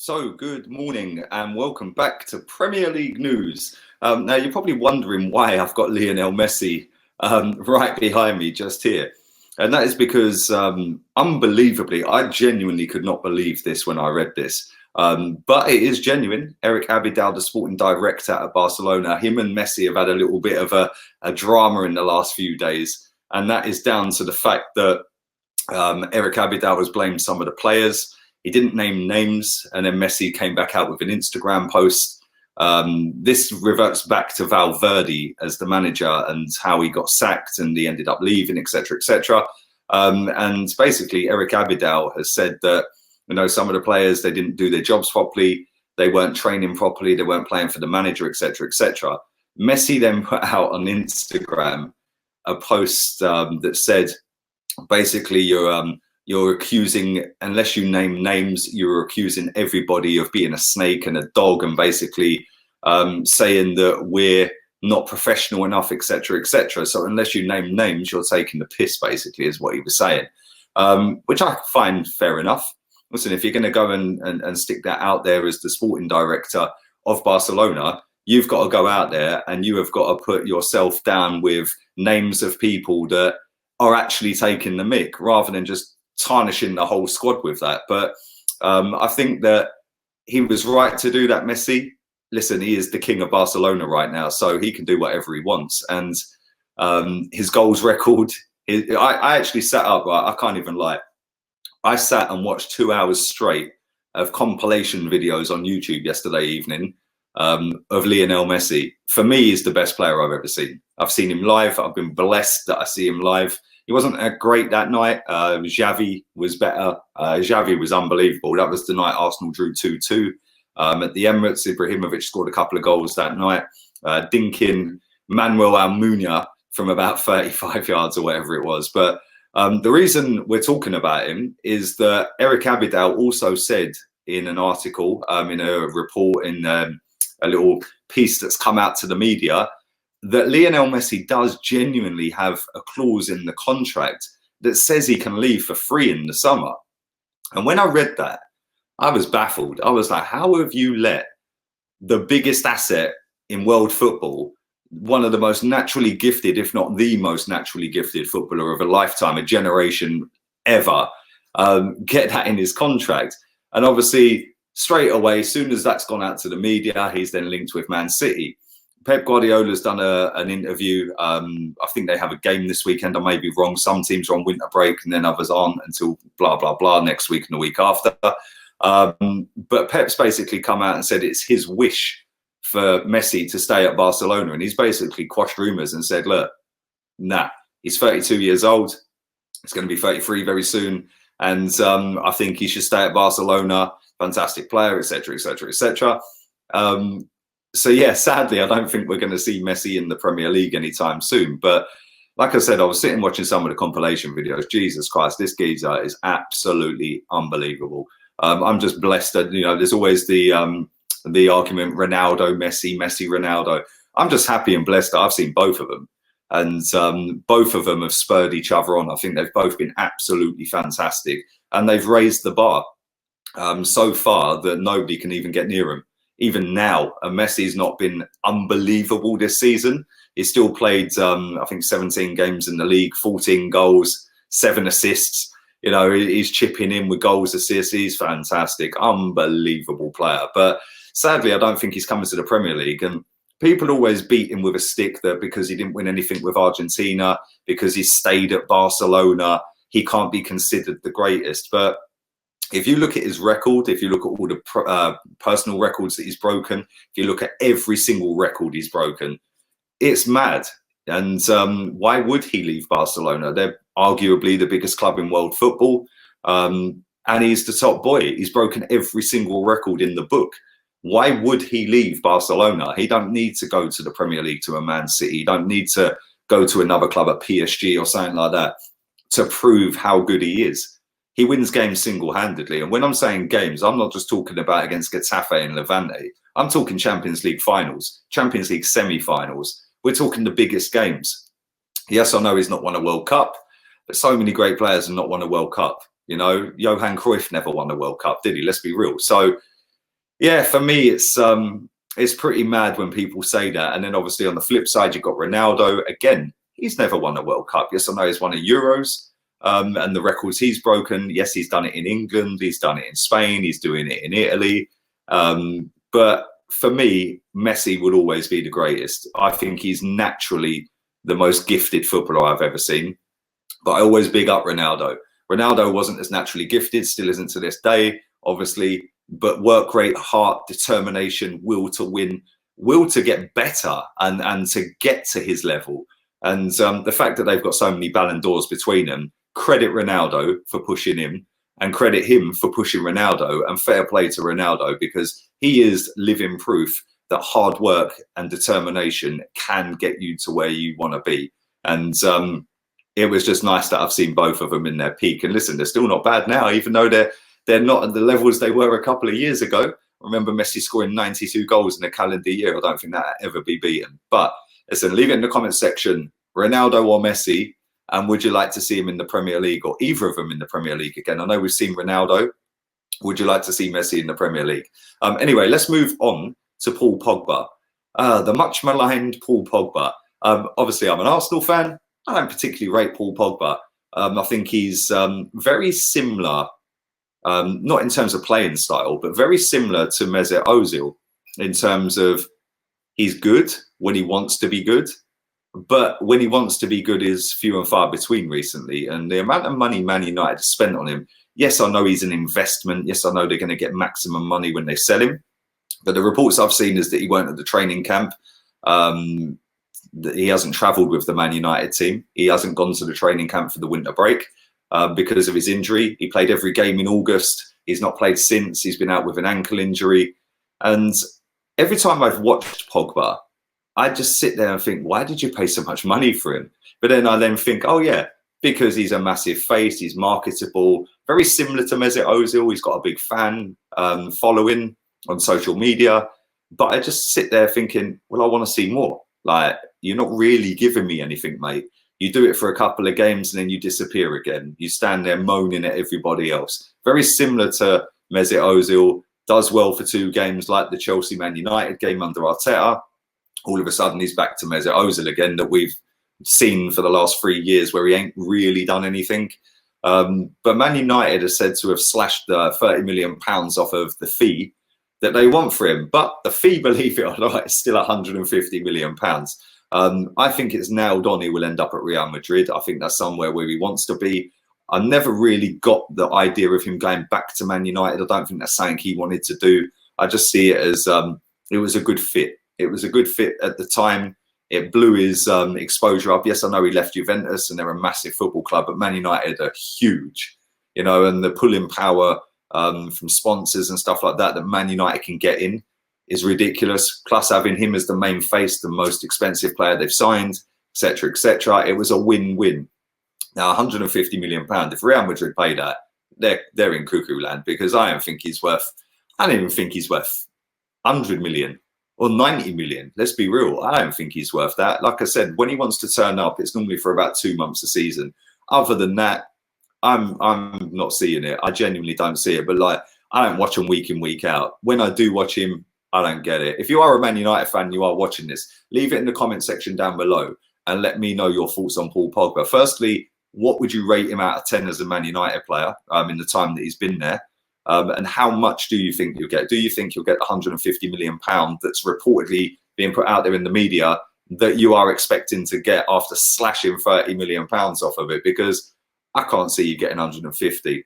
So, good morning and welcome back to Premier League news. Now, you're probably wondering why I've got Lionel Messi right behind me just here. And that is because, unbelievably, I genuinely could not believe this when I read this. But it is genuine. Eric Abidal, the sporting director at Barcelona, him and Messi have had a little bit of a drama in the last few days. And that is down to the fact that Eric Abidal has blamed some of the players. He didn't name names, and then Messi came back out with an Instagram post. This reverts back to Valverde as the manager and how he got sacked and he ended up leaving, etc., etc. And basically, Eric Abidal has said that some of the players, they didn't do their jobs properly, they weren't training properly, they weren't playing for the manager, etc., etc. Messi then put out on Instagram a post that said, basically, you're accusing, unless you name names, you're accusing everybody of being a snake and a dog, and basically saying that we're not professional enough, etc., etc. So unless you name names, you're taking the piss, basically, is what he was saying, which I find fair enough. Listen, if you're going to go and stick that out there as the sporting director of Barcelona, you've got to go out there and you have got to put yourself down with names of people that are actually taking the mick, rather than just tarnishing the whole squad with that. But I think that he was right to do that, Messi. Listen, he is the king of Barcelona right now, so he can do whatever he wants. And his goals record, I actually sat up, I can't even lie. I sat and watched 2 hours straight of compilation videos on YouTube yesterday evening of Lionel Messi. For me, he's the best player I've ever seen. I've seen him live. I've been blessed that I see him live. He wasn't great that night. Xavi was better. Xavi was unbelievable. That was the night Arsenal drew 2-2 at the Emirates. Ibrahimovic scored a couple of goals that night. Dinkin, Manuel Almunia from about 35 yards or whatever it was. But the reason we're talking about him is that Eric Abidal also said in an article, in a report, in a little piece that's come out to the media, that Lionel Messi does genuinely have a clause in the contract that says he can leave for free in the summer. And when I read that, I was baffled. I was like, how have you let the biggest asset in world football, one of the most naturally gifted, if not the most naturally gifted footballer of a lifetime, a generation ever, get that in his contract? And obviously, straight away, as soon as that's gone out to the media, he's then linked with Man City. Pep Guardiola's done an interview. I think they have a game this weekend. I may be wrong. Some teams are on winter break and then others aren't until blah, blah, blah next week and the week after. But Pep's basically come out and said it's his wish for Messi to stay at Barcelona. And he's basically quashed rumours and said, look, nah, he's 32 years old. He's going to be 33 very soon. And I think he should stay at Barcelona. Fantastic player, etc., etc., etc. So yeah, sadly, I don't think we're going to see Messi in the Premier League anytime soon. But like I said, I was sitting watching some of the compilation videos. Jesus Christ, this geezer is absolutely unbelievable. I'm just blessed that, there's always the argument Ronaldo, Messi, Messi, Ronaldo. I'm just happy and blessed that I've seen both of them. And both of them have spurred each other on. I think they've both been absolutely fantastic. And they've raised the bar so far that nobody can even get near him. Even now, Messi's not been unbelievable this season. He's still played, I think, 17 games in the league, 14 goals, 7 assists. He's chipping in with goals, assists. He's fantastic, unbelievable player. But sadly, I don't think he's coming to the Premier League. And people always beat him with a stick that because he didn't win anything with Argentina, because he stayed at Barcelona, he can't be considered the greatest. But if you look at his record, if you look at all the personal records that he's broken, if you look at every single record he's broken, it's mad. And why would he leave Barcelona? They're arguably the biggest club in world football. And he's the top boy. He's broken every single record in the book. Why would he leave Barcelona? He don't need to go to the Premier League, to a Man City. He don't need to go to another club at PSG or something like that to prove how good he is. He wins games single-handedly. And when I'm saying games, I'm not just talking about against Getafe and Levante. I'm talking Champions League finals, Champions League semi-finals. We're talking the biggest games. Yes, I know he's not won a World Cup, but so many great players have not won a World Cup. Johan Cruyff never won a World Cup, did he? Let's be real. So Yeah, for me, it's pretty mad when people say that. And then obviously on the flip side, you've got Ronaldo. Again, he's never won a World Cup. Yes, I know he's won a Euros, and the records he's broken. Yes, he's done it in England. He's done it in Spain. He's doing it in Italy. But for me, Messi would always be the greatest. I think he's naturally the most gifted footballer I've ever seen. But I always big up Ronaldo. Ronaldo wasn't as naturally gifted, still isn't to this day, obviously, but work rate, heart, determination, will to win, will to get better and to get to his level. And the fact that they've got so many Ballon d'Ors between them, credit Ronaldo for pushing him and credit him for pushing Ronaldo, and fair play to Ronaldo, because he is living proof that hard work and determination can get you to where you want to be. And it was just nice that I've seen both of them in their peak. And listen, they're still not bad now, even though they're not at the levels they were a couple of years ago. I remember Messi scoring 92 goals in a calendar year. I don't think that'll ever be beaten. But listen, leave it in the comment section, Ronaldo or Messi, and would you like to see him in the Premier League, or either of them in the Premier League again? I know we've seen Ronaldo. Would you like to see Messi in the Premier League? Anyway, let's move on to Paul Pogba, the much maligned Paul Pogba. Obviously, I'm an Arsenal fan. I don't particularly rate Paul Pogba. I think he's very similar, not in terms of playing style, but very similar to Mesut Ozil in terms of he's good when he wants to be good, but when he wants to be good is few and far between recently. And the amount of money Man United spent on him, yes, I know he's an investment. Yes, I know they're going to get maximum money when they sell him. But the reports I've seen is that he weren't at the training camp. He hasn't travelled with the Man United team. He hasn't gone to the training camp for the winter break because of his injury. He played every game in August. He's not played since. He's been out with an ankle injury. And every time I've watched Pogba, I just sit there and think, why did you pay so much money for him? But then I think, oh yeah, because he's a massive face, he's marketable, very similar to Mesut Ozil. He's got a big fan following on social media. But I just sit there thinking, well, I want to see more. Like, you're not really giving me anything, mate. You do it for a couple of games and then you disappear again. You stand there moaning at everybody else. Very similar to Mesut Ozil, does well for 2 games like the Chelsea Man United game under Arteta. All of a sudden he's back to Mesut Ozil again that we've seen for the last 3 years where he ain't really done anything. But Man United is said to have slashed £30 million off of the fee that they want for him. But the fee, believe it or not, is still £150 million. I think it's nailed on he will end up at Real Madrid. I think that's somewhere where he wants to be. I never really got the idea of him going back to Man United. I don't think that's something he wanted to do. I just see it as it was a good fit. It was a good fit at the time. It blew his exposure up. Yes, I know he left Juventus and they're a massive football club, but Man United are huge, you know, and the pulling power from sponsors and stuff like that Man United can get in is ridiculous. Plus having him as the main face, the most expensive player they've signed, etc., etc. It was a win-win. Now, £150 million. If Real Madrid pay that, they're in cuckoo land, because I don't even think he's worth 100 million or 90 million. Let's be real. I don't think he's worth that. Like I said, when he wants to turn up, it's normally for about 2 months a season. Other than that, I'm not seeing it. I genuinely don't see it. But like, I don't watch him week in, week out. When I do watch him, I don't get it. If you are a Man United fan, you are watching this, leave it in the comment section down below and let me know your thoughts on Paul Pogba. Firstly, what would you rate him out of 10 as a Man United player in the time that he's been there? And how much do you think you'll get? Do you think you'll get the £150 million that's reportedly being put out there in the media that you are expecting to get after slashing £30 million off of it? Because I can't see you getting 150.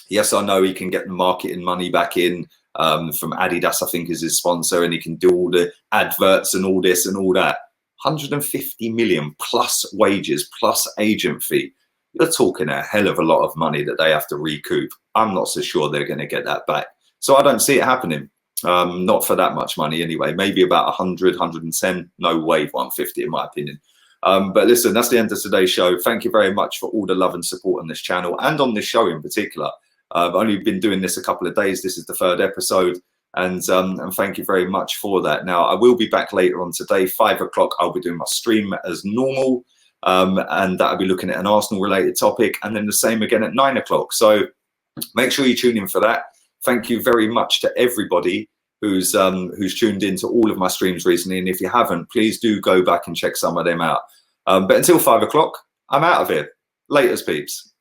Yes, I know he can get the marketing money back in from Adidas, I think, is his sponsor, and he can do all the adverts and all this and all that. 150 million plus wages plus agent fee. You're talking a hell of a lot of money that they have to recoup. I'm not so sure they're going to get that back. So I don't see it happening. Not for that much money anyway. Maybe about 100, 110. No way 150 in my opinion. But listen, that's the end of today's show. Thank you very much for all the love and support on this channel and on this show in particular. I've only been doing this a couple of days. This is the 3rd episode. And thank you very much for that. Now, I will be back later on today, 5 o'clock. I'll be doing my stream as normal. And I'll be looking at an Arsenal related topic, and then the same again at 9 o'clock. So make sure you tune in for that. Thank you very much to everybody who's tuned into all of my streams recently. And if you haven't, please do go back and check some of them out. But until 5 o'clock, I'm out of here. Laters, peeps.